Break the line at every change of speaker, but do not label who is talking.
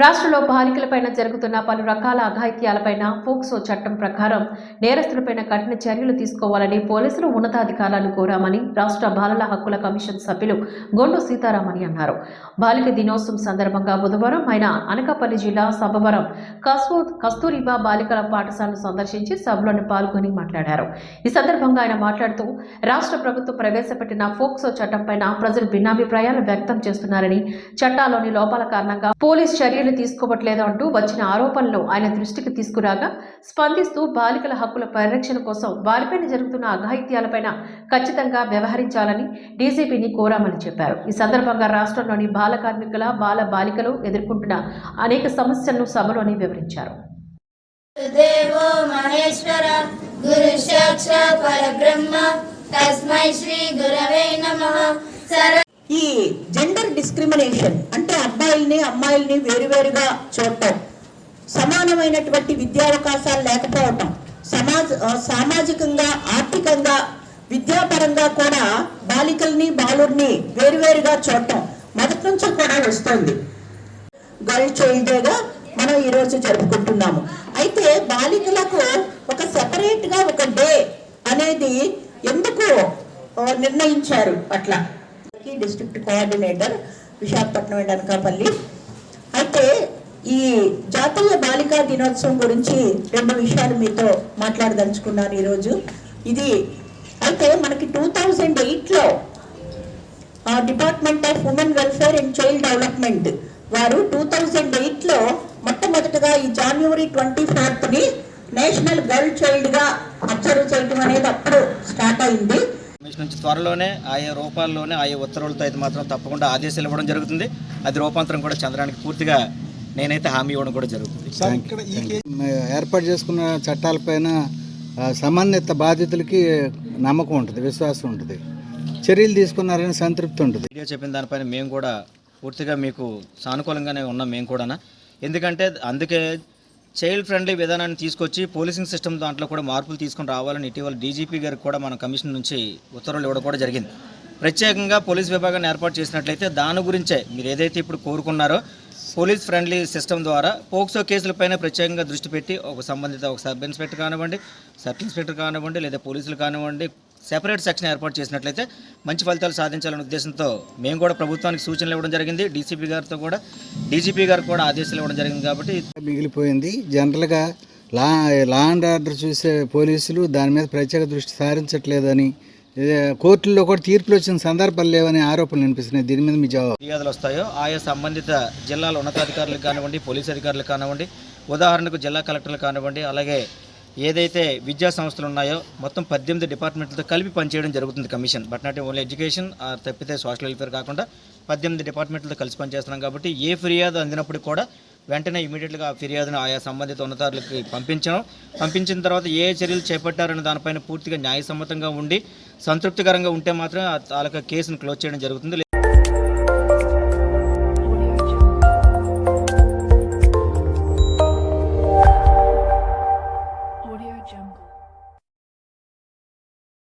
రాష్ట్రంలో బాలికలపైన జరుగుతున్న పలు రకాల అఘాయిత్యాలపైన పోక్సో చట్టం ప్రకారం నేరస్తులపైన కఠిన చర్యలు తీసుకోవాలని పోలీసులు ఉన్నతాధికారులను కోరామని రాష్ట్ర బాలల హక్కుల కమిషన్ సభ్యులు గొండు సీతారామని అన్నారు. బాలిక దినోత్సవం సందర్భంగా బుధవారం ఆయన అనకాపల్లి జిల్లా సభవరం కస్తూరిబా బాలికల పాఠశాలను సందర్శించి సభలోని పాల్గొని మాట్లాడారు. ఈ సందర్భంగా ఆయన మాట్లాడుతూ రాష్ట్ర ప్రభుత్వం ప్రవేశపెట్టిన పోక్సో చట్టంపైన ప్రజలు భిన్నాభిప్రాయాలు వ్యక్తం చేస్తున్నారని, చట్టాల్లోని లోపాల కారణంగా పోలీస్ చర్యలు తీసుకోవట్లేదు అంటూ వచ్చిన ఆరోపణలు ఆయన దృష్టికి తీసుకురాగా స్పందిస్తూ బాలికల హక్కుల పరిరక్షణ కోసం వారిపైన జరుగుతున్న అఘాయిత్యాలపైన ఖచ్చితంగా వ్యవహరించాలని డీజీపీని కోరామని చెప్పారు. ఈ సందర్భంగా రాష్ట్రంలోని బాల కార్మికుల బాల బాలికలు ఎదుర్కొంటున్న అనేక సమస్యలను సభలోని వివరించారు.
దేవో మహేశ్వర గురు సాక్షాత్ పరబ్రహ్మ తస్మై శ్రీ గురవే నమః.
ఈ జెండర్ డిస్క్రిమినేషన్ అంటే అబ్బాయిల్ని అమ్మాయిల్ని వేరువేరుగా చూడటం, సమానమైనటువంటి విద్యావకాశాలు లేకపోవటం, సామాజికంగా ఆర్థికంగా విద్యాపరంగా కూడా బాలికల్ని బాలుర్ని వేరువేరుగా చూడటం మొదటి నుంచి కూడా వస్తుంది. గర్ల్ చైల్డ్ డేగా మనం ఈరోజు జరుపుకుంటున్నాము. అయితే బాలికలకు ఒక సెపరేట్గా ఒక డే అనేది ఎందుకు నిర్ణయించారు? అట్లా district coordinator Visakhapatnam and Anakapalli. అయితే ఈ జాతీయ బాలికా దినోత్సవం గురించి రెండు విషయాలు మీతో మాట్లాడదలుచుకున్నాను ఈరోజు. ఇది అయితే మనకి 2008లో department of women welfare and child development వారు 2008లో మొట్టమొదటిగా ఈ జనవరి 24ని నేషనల్ గర్ల్ చైల్డ్గా అబ్జర్వ్ చేయడం అనేది అప్పుడు స్టార్ట్ అయింది.
నుంచి త్వరలోనే ఆయా రూపాల్లోనే ఆయా ఉత్తర్వులతో అయితే మాత్రం తప్పకుండా ఆదేశాలు ఇవ్వడం జరుగుతుంది. అది రూపాంతరం కూడా చెందడానికి పూర్తిగా నేనైతే హామీ ఇవ్వడం కూడా జరుగుతుంది.
ఏర్పాటు చేసుకున్న చట్టాలపైన సంబంధిత బాధితులకి నమ్మకం ఉంటుంది, విశ్వాసం ఉంటుంది, చర్యలు తీసుకున్నారని సంతృప్తి ఉంటుంది.
వీడియో చెప్పిన దానిపైన మేము కూడా పూర్తిగా మీకు సానుకూలంగానే ఉన్నాం మేము కూడా. ఎందుకంటే అందుకే చైల్డ్ ఫ్రెండ్లీ విధానాన్ని తీసుకొచ్చి పోలీసింగ్ సిస్టమ్ దాంట్లో కూడా మార్పులు తీసుకొని రావాలని ఇటీవల డీజీపీ గారికి కూడా మన కమిషన్ నుంచి ఉత్తర్వులు ఇవ్వడం కూడా జరిగింది. ప్రత్యేకంగా పోలీస్ విభాగాన్ని ఏర్పాటు చేసినట్లయితే దాని గురించే మీరు ఏదైతే ఇప్పుడు కోరుకున్నారో పోలీస్ ఫ్రెండ్లీ సిస్టమ్ ద్వారా పోక్సో కేసులపైన ప్రత్యేకంగా దృష్టి పెట్టి ఒక సంబంధిత ఒక సబ్ ఇన్స్పెక్టర్ కానివ్వండి, సర్కిల్ ఇన్స్పెక్టర్ కానివ్వండి, లేదా పోలీసులు కానివ్వండి సెపరేట్ సెక్షన్ ఏర్పాటు చేసినట్లయితే మంచి ఫలితాలు సాధించాలనే ఉద్దేశంతో మేము కూడా ప్రభుత్వానికి సూచనలు ఇవ్వడం జరిగింది. డీసీపీ గారితో కూడా డీజీపీ గారికి కూడా ఆదేశాలు ఇవ్వడం జరిగింది. కాబట్టి
మిగిలిపోయింది. జనరల్గా లా అండ్ ఆర్డర్ చూసే పోలీసులు దాని మీద ప్రత్యేక దృష్టి సారించట్లేదని, కోర్టుల్లో కూడా తీర్పులు వచ్చిన సందర్భాలు లేవని ఆరోపణలు వినిపిస్తున్నాయి. దీని మీద మీ జవాబు?
ఫిర్యాదులు వస్తాయో ఆయా సంబంధిత జిల్లాల ఉన్నతాధికారులకు కానివ్వండి, పోలీసు అధికారులకు కానివ్వండి, ఉదాహరణకు జిల్లా కలెక్టర్లు కానివ్వండి, అలాగే ఏదైతే విద్యా సంస్థలు ఉన్నాయో మొత్తం 18 డిపార్ట్మెంట్లతో కలిపి పనిచేయడం జరుగుతుంది commission. But not only education తప్పితే సోషల్ వెల్ఫేర్ కాకుండా 18 డిపార్ట్మెంట్లతో కలిసి పనిచేస్తున్నాం. కాబట్టి ఏ ఫిర్యాదు అందినప్పుడు కూడా వెంటనే ఇమీడియట్గా ఆ ఫిర్యాదును ఆయా సంబంధిత ఉన్నతాధికారులకు పంపించిన తర్వాత ఏ చర్యలు చేపట్టారనే దానిపైన పూర్తిగా న్యాయసమ్మతంగా ఉండి సంతృప్తికరంగా ఉంటే మాత్రం ఆ కేసును క్లోజ్ చేయడం జరుగుతుంది.